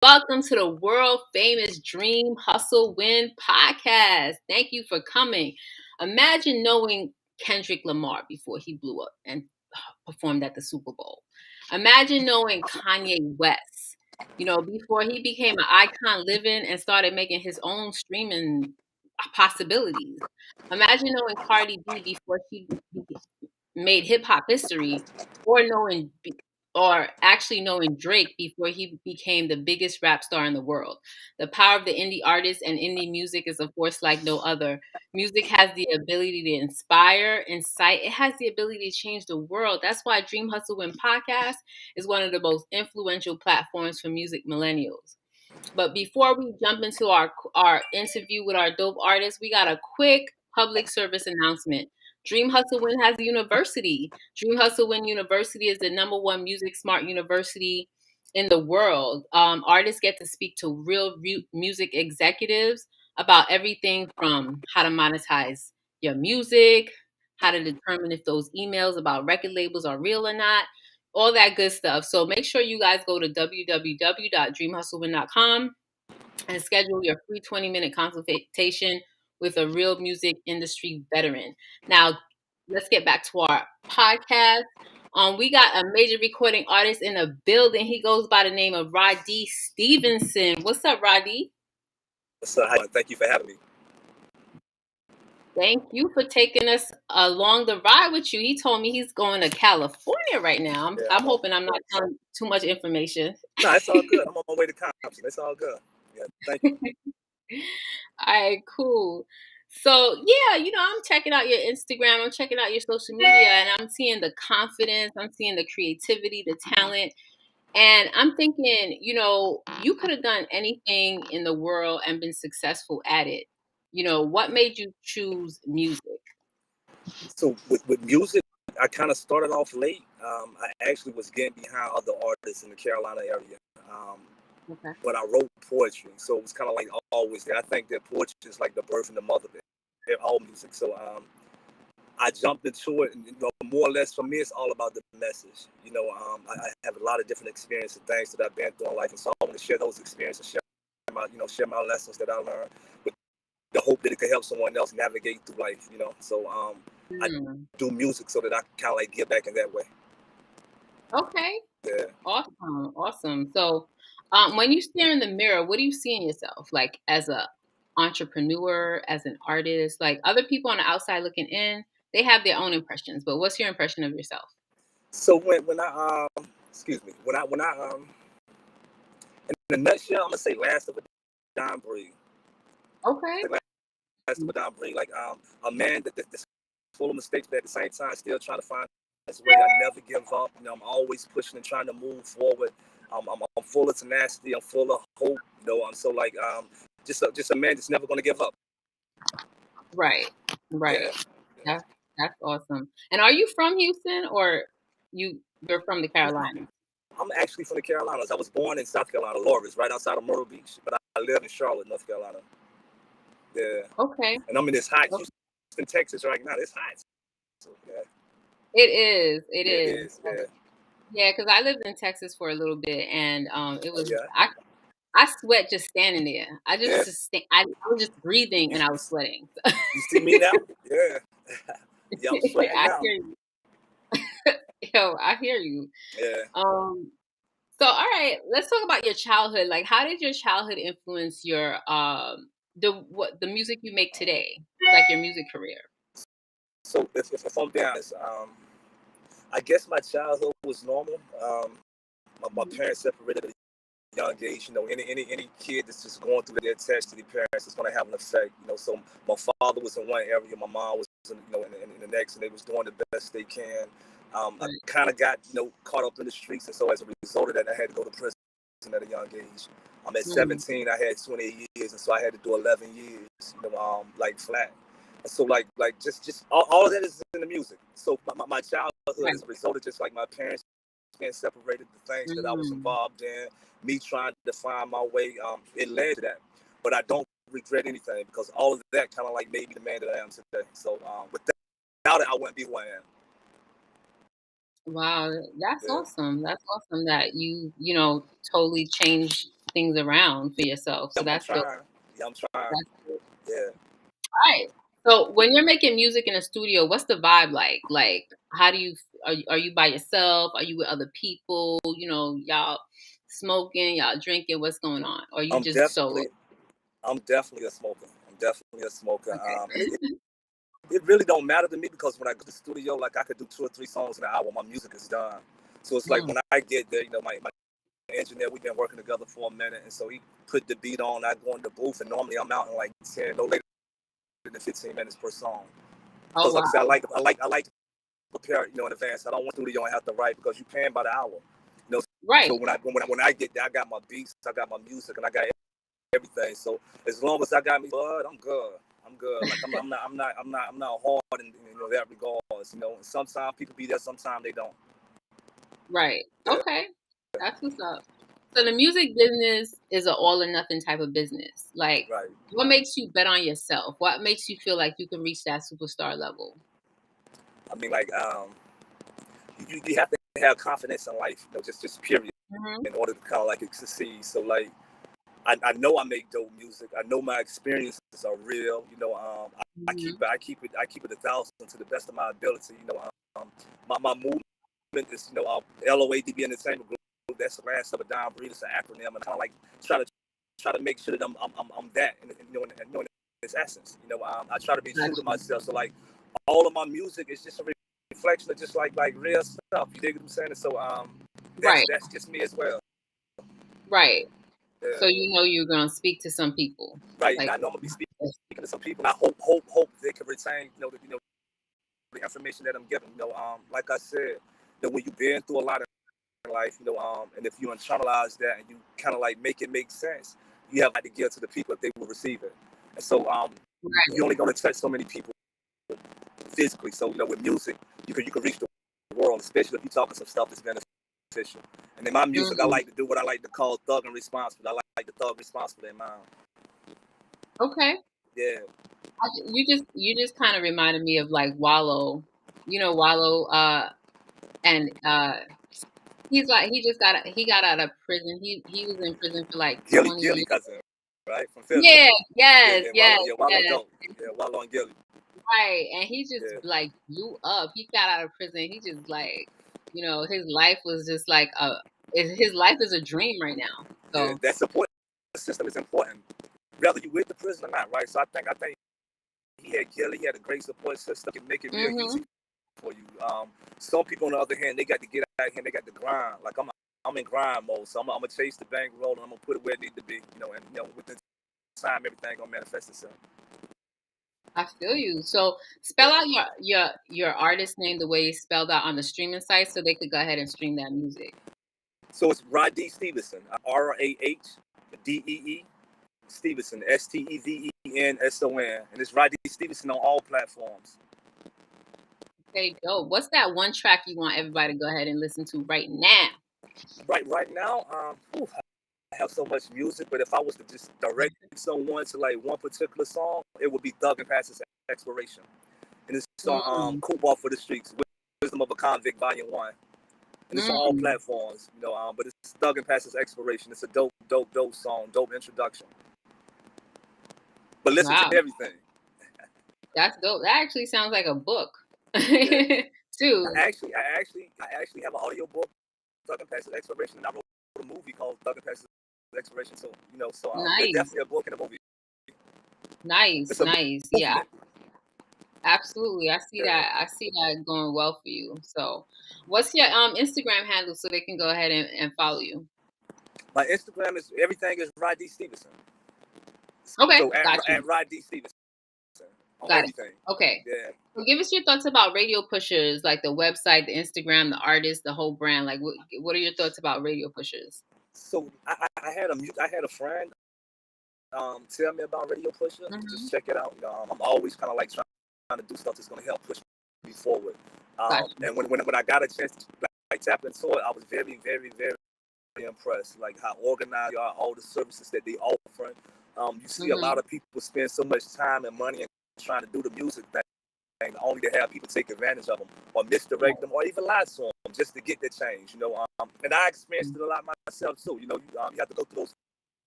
Welcome to the world famous Dream Hustle Win podcast. Thank you for coming. Imagine knowing Kendrick Lamar before he blew up and performed at the Super Bowl. Imagine knowing Kanye West, before he became an icon living and started making his own streaming possibilities. Imagine knowing Cardi B before she made hip hop history, or actually knowing Drake before he became the biggest rap star in the world. The power of the indie artist and indie music is a force like no other. Music has the ability to inspire, incite. It has the ability to change the world. That's why Dream Hustle Win podcast is one of the most influential platforms for music millennials. But before we jump into our interview with our dope artists, we got a quick public service announcement. Dream Hustle Win has a university. Dream Hustle Win University is the #1 music smart university in the world. Artists get to speak to real music executives about everything from how to monetize your music, how to determine if those emails about record labels are real or not, all that good stuff. So make sure you guys go to www.dreamhustlewin.com and schedule your free 20-minute consultation with a real music industry veteran. Now, let's get back to our podcast. We got a major recording artist in the building. He goes by the name of Rahdee Stevenson. What's up, Rahdee? What's up? Thank you for having me. Thank you for taking us along the ride with you. He told me he's going to California right now. I'm hoping I'm not telling too much information. No, it's all good. I'm on my way to Compton. It's all good. Yeah, thank you. All right, cool. So yeah, I'm checking out your Instagram, I'm checking out your social media, and I'm seeing the confidence, I'm seeing the creativity, the talent. And I'm thinking, you could have done anything in the world and been successful at it. What made you choose music? So with music, I kind of started off late. I actually was getting behind other artists in the Carolina area. Okay. But I wrote poetry, so it was kind of like always there. I think that poetry is like the birth and the mother of all music. So I jumped into it, and more or less for me, it's all about the message. I have a lot of different experiences and things that I've been through in life, and so I want to share those experiences, share my lessons that I learned, with the hope that it could help someone else navigate through life. So I do music so that I can kind of like give back in that way. Okay. Yeah. Awesome. So, when you stare in the mirror, what do you see in yourself? Like as a entrepreneur, as an artist, like other people on the outside looking in, they have their own impressions. But what's your impression of yourself? So when I in a nutshell, I'm gonna say last of a dying breed. Okay. Last of a dying breed, like a man that's full of mistakes, but at the same time still trying to find his way. I never give up. I'm always pushing and trying to move forward. I'm full of tenacity. I'm full of hope. I'm so like just a man that's never gonna give up. Right. Yeah. That's awesome. And are you from Houston, or you're from the Carolinas? I'm actually from the Carolinas. I was born in South Carolina, Loris, right outside of Myrtle Beach, but I live in Charlotte, North Carolina. Yeah. Okay. And I'm in this hot Houston, Texas right now. It's hot. So, yeah. It is. It is. Yeah. Yeah, because I lived in Texas for a little bit, and it was Yeah. I sweat just standing there. I was just breathing and I was sweating. You see me now? Yeah. Yeah, I'm sweating I now. hear you. Yo, I hear you. Yeah. So all right, let's talk about your childhood. Like, how did your childhood influence your the music you make today, like your music career? So if I'm being honest, I guess my childhood was normal. My parents separated at a young age. Any kid that's just going through their attached to their parents is going to have an effect. So my father was in one area, my mom was in the next, and they was doing the best they can. I kind of got caught up in the streets, and so as a result of that, I had to go to prison at a young age. At 17, I had 28 years, and so I had to do 11 years, like flat. And so like just all of that is in the music. So my childhood is a result of just like my parents being separated, the things that I was involved in, me trying to find my way. It led to that, but I don't regret anything because all of that kind of like made me the man that I am today. So without it, I wouldn't be who I am. Wow, that's awesome. That's awesome that you totally changed things around for yourself. So I'm that's dope. trying. Yeah, I'm trying. That's dope. Yeah. All right. So when you're making music in a studio, what's the vibe like? Like, how do you are you by yourself? Are you with other people? You know, y'all smoking, y'all drinking. What's going on? Or you I'm just solo? definitely I'm definitely a smoker. I'm definitely a smoker. And Okay. it really don't matter to me because when I go to the studio, like I could do 2 or 3 songs in an hour. My music is done. So it's like Mm, when I get there, my engineer, we've been working together for a minute, and so he put the beat on. I go in the booth, and normally I'm out in like 10, no later than 15 minutes per song. oh Because like I said, wow. I like to prepare, in advance. I don't want studio and have to write because you're paying by the hour. So Right. when I get there, I got my beats, I got my music, and I got everything. So as long as I got me bud, I'm good. I'm good. Like I'm not hard in that regards. And sometimes people be there, sometimes they don't. Right. Yeah, Okay. That's what's up. So the music business is an all or nothing type of business. Like, right. what makes you bet on yourself? What makes you feel like you can reach that superstar level? I mean, like you have to have confidence in life, just period, Hmm. in order to kind of like succeed. So like I know I make dope music. I know my experiences are real. I keep Hmm. it I keep it I keep it 1,000 to the best of my ability. My movement is LOADB Entertainment Group. That's the last of a down breed. It's an acronym, and I like try to make sure that I'm that in its essence. I try to be true to Gotcha. myself. So like all of my music is just a reflection of just like real stuff. You dig what I'm saying? And so that's Right. that's just me as well. Right. Yeah. So you know you're gonna speak to some people. Right. And Like, I know I'm gonna be speaking to some people. And I hope they can retain the information that I'm giving. Like I said, that when you've been through a lot in life, and if you internalize that and you kind of like make it make sense, you have to give to the people if they will receive it. And so right. you're only going to touch so many people physically. So with music, you can reach the world, especially if you're talking some stuff that's beneficial. And in my music, I Hmm. like to do what I like to call thug and responsible. I like the thug responsible in mind. Okay. Yeah, You just kind of reminded me of like Wallow. You know Wallow. And he got out of prison. He was in prison for like Gilly 20 Gilly years. cousin, right from Philly. Yeah. Yeah, Yes. yeah, Yes. Wallow Yes. dope. Yeah, Wallow and Gilly. Right. And he just Yeah, like blew up. He got out of prison. He just like, his life was just like his life is a dream right now. yeah. So, That support system is important, whether you with the prison or not, right? So I think he had Gilly. He had a great support system. Can make it real easy mhm. for you. Some people, on the other hand, they got to get out here and they got to grind. Like I'm in grind mode, so I'm gonna chase the bank roll and I'm gonna put it where it needs to be. And within time, everything gonna manifest itself. I feel you. So, spell Yeah. out your artist name the way it's spelled out on the streaming site so they could go ahead and stream that music. So it's Rahdee Stevenson, Rahdee Stevenson, Stevenson, and it's Rahdee Stevenson on all platforms. Okay, dope. What's that one track you want everybody to go ahead and listen to right now? Right now, I have so much music, but if I was to just direct someone to like one particular song, it would be Thug and Pass's Exploration. And it's on Mm, Cool Ball for the Streets, Wisdom of a Convict Volume 1. And it's on all mm. platforms, but it's Thug and Pass's Exploration. It's a dope song, dope introduction. But listen to Wow, everything. that's dope. That actually sounds like a book, Yeah. too. I actually have an audio book, Thug and Pass's Exploration, and I wrote a movie called Thug and Pass's Exploration. So, there's Nice, definitely a book and a movie. nice, It's a nice. Yeah, movement. absolutely. I see Yeah. that. I see that going well for you. So, what's your Instagram handle so they can go ahead and follow you? My Instagram is everything is Rahdee Stevenson. Okay, So got at you. Rahdee Stevenson on Got it. everything. Okay. Yeah. So give us your thoughts about radio pushers, like the website, the Instagram, the artist, the whole brand. Like, what are your thoughts about radio pushers? So I had a friend tell me about Radio Pusher. Hmm. Just check it out. I'm always kind of like trying to do stuff that's going to help push me forward. Got you. And when I got a chance to like tap into it, I was very, very, very impressed. Like how organized you are, all the services that they offer. You see a lot Hmm. of people spend so much time and money and trying to do the music thing, only to have people take advantage of them or misdirect them or even lie to them just to get the change. And I experienced it a lot myself too. You have to go through those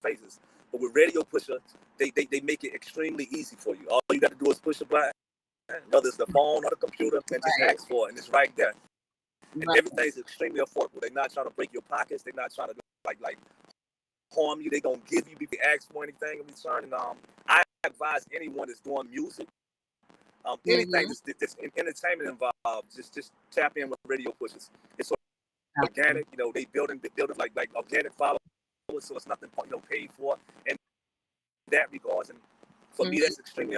phases. But with Radio Pusher, they make it extremely easy for you. All you got to do is push a button, whether it's the phone or the computer, and just ask for it, and it's right there. And everything's extremely affordable. They're not trying to break your pockets. They're not trying to like harm you. They're gonna give you if you ask for anything in return. And I advise anyone that's doing music, anything that's entertainment involved, just tap in with Radio Pushers. It's organic, they building like organic followers, so it's nothing paid for in that regards. And for me, that's extremely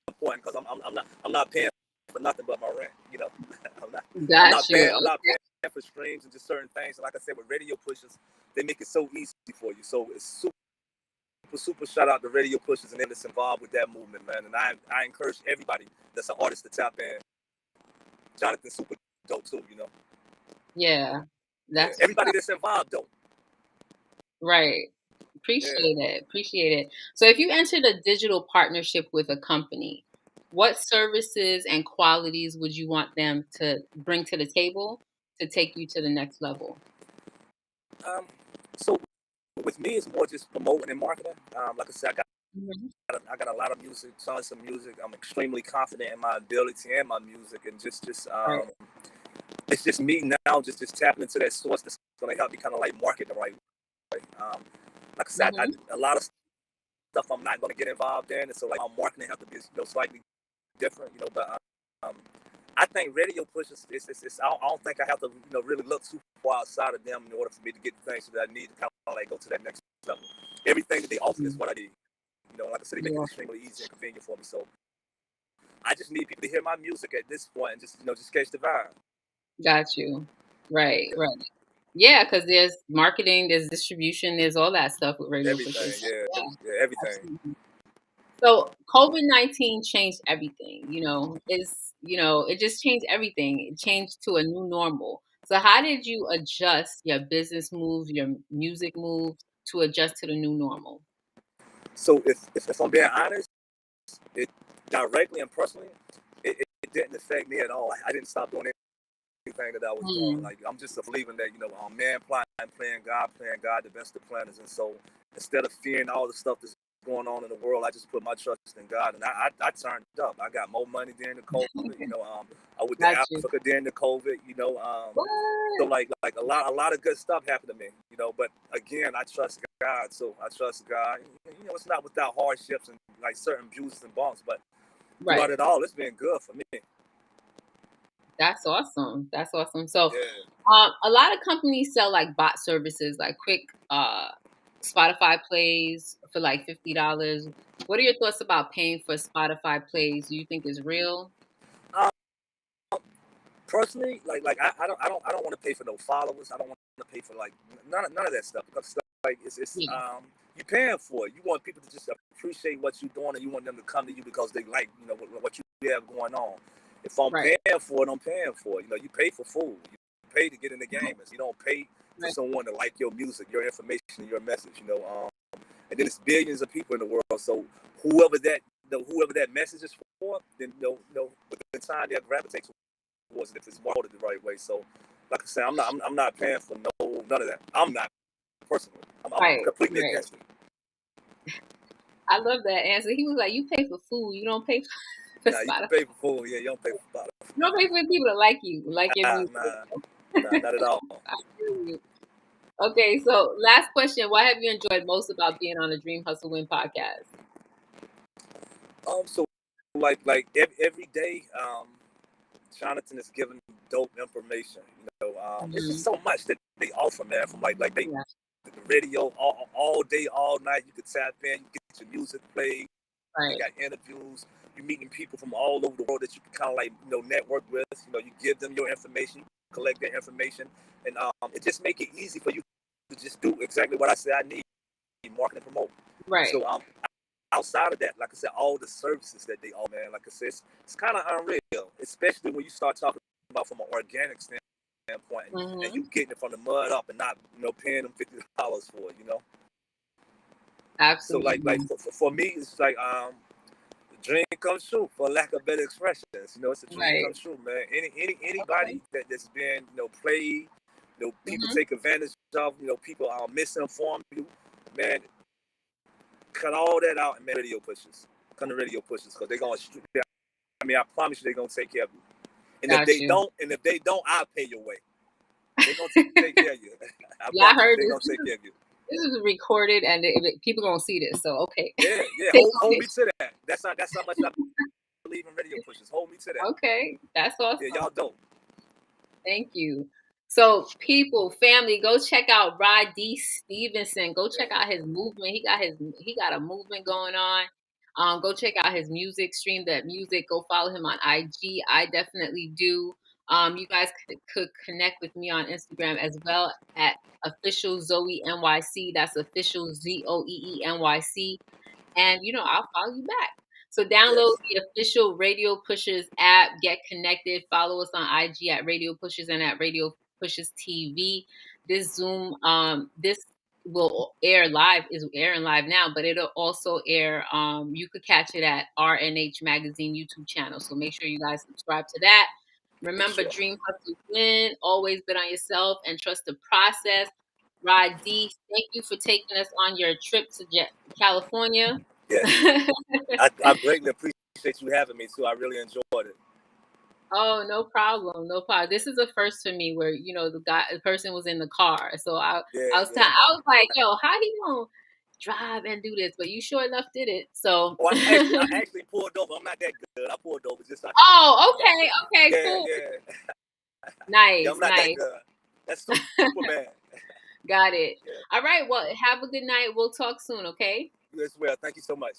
important because I'm not paying for nothing but my rent. I'm not paying for streams and just certain things. And like I said, with Radio Pushers, they make it so easy for you. So it's super shout out to Radio Pushers and them that's involved with that movement, man. And I encourage everybody that's an artist to tap in. Jonathan's super dope too, Yeah. That's everybody that's involved though. Right. Appreciate it. So if you entered a digital partnership with a company, what services and qualities would you want them to bring to the table to take you to the next level? So with me, it's more just promoting and marketing. Like I said, I got a lot of music, tons of music. I'm extremely confident in my ability and my music, and just it's just me now, just tapping into that source that's going to help me kind of like market the right way. Like I said, a lot of stuff I'm not going to get involved in, and so like our marketing has to be slightly different, But I think Radio Pushers, I don't think I have to really look too far outside of them in order for me to get the things that I need to kind of like go to that next level. Everything that they offer is what I need. Like I said, they make it extremely easy and convenient for me. So I just need people to hear my music at this point and just catch the vibe. Got you. Right. Yeah, because there's marketing, there's distribution, there's all that stuff with Radio Pushers. Yeah, everything. Absolutely. So COVID-19 changed everything. It just changed everything. It changed to a new normal. So how did you adjust your business moves, your music moves to adjust to the new normal? So if I'm being honest, it directly and personally, it didn't affect me at all. I didn't stop doing anything that I was doing. Like I'm just believing that man playing God, the best of planners. And so instead of fearing all the stuff that's going on in the world, I just put my trust in God, and I turned up. I got more money during the COVID. I went to Africa during the COVID. So like a lot of good stuff happened to me. But again, I trust God. So I trust God. It's not without hardships and like certain bruises and bumps, but throughout it all, it's been good for me. That's awesome. So, a lot of companies sell like bot services, like quick Spotify plays for like $50. What are your thoughts about paying for Spotify plays? Do you think is real? Personally, like I don't want to pay for no followers. I don't want to pay for like none of that stuff, because like it's you're paying for it. You want people to just appreciate what you're doing, and you want them to come to you because they like what you have going on. If I'm paying for it, I'm paying for it. You pay for food. You pay to get in the game. You don't pay for someone to like your music, your information, your message. And then it's billions of people in the world. So whoever that message is for, then with the time they'll gravitate towards it if it's marketed the right way. So, like I said, I'm not paying for none of that. I'm not personally. I'm completely against it. I love that answer. He was like, "You pay for food. You don't pay for." Nah, you can pay for food. Yeah, you don't pay for Spotify. You don't pay for people to like you, like your music. Nah, not at all. Okay, so last question: what have you enjoyed most about being on the Dreamhustlewin podcast? So like every day, Jonathan is giving dope information. It's just so much that they offer, man. From like they the radio all day, all night. You can tap in, you get your music played. You got interviews. You're meeting people from all over the world that you can kind of like network with. You give them your information, you collect their information, and it just make it easy for you to just do exactly what I said I need: market and promote. Right. So outside of that, like I said, all the services that they offer, man, like I said, it's kind of unreal, especially when you start talking about from an organic standpoint, and you getting it from the mud up and not paying them $50 for it. Absolutely. So like for me, it's like dream comes true, for lack of better expressions. It's a dream come true, man. Anybody that's been played, people take advantage of, people misinform you, man. cut all that out and make radio pushers. Come to radio pushers because they're going to. I mean, I promise you, they're going to take care of you. And if they don't, I'll pay your way. They're going to take care of you. I heard they're going to take care of you. This is recorded, and people gonna see this. So okay. Yeah. Hold me to that. That's how much I believe in radio pushers. Hold me to that. Okay, that's awesome. Yeah, y'all dope. Thank you. So, people, family, go check out Rahdee Stevenson. Go check out his movement. He got a movement going on. Go check out his music. Stream that music. Go follow him on IG. I definitely do. You guys could connect with me on Instagram as well at official Zoe NYC. That's official ZOEE NYC. And I'll follow you back. So download the official Radio Pushers app. Get connected. Follow us on IG at Radio Pushers and at Radio Pushers TV. This Zoom, this will air live, is airing live now, but it'll also air. You could catch it at RNH Magazine YouTube channel. So make sure you guys subscribe to that. Remember, Dream Hustle Win. Always bet on yourself and trust the process. Rahdee, thank you for taking us on your trip to California. Yes. I greatly appreciate you having me too. I really enjoyed it. Oh, no problem. This is a first for me where the person was in the car. So I was like, yo, how he gonna drive and do this? But you sure enough did it. So I actually pulled over. I'm not that good. I pulled over just. Okay, cool. Yeah. Nice, I'm not nice. That good. That's super bad. Got it. Yeah. All right. Well, have a good night. We'll talk soon. Okay. You as well. Thank you so much.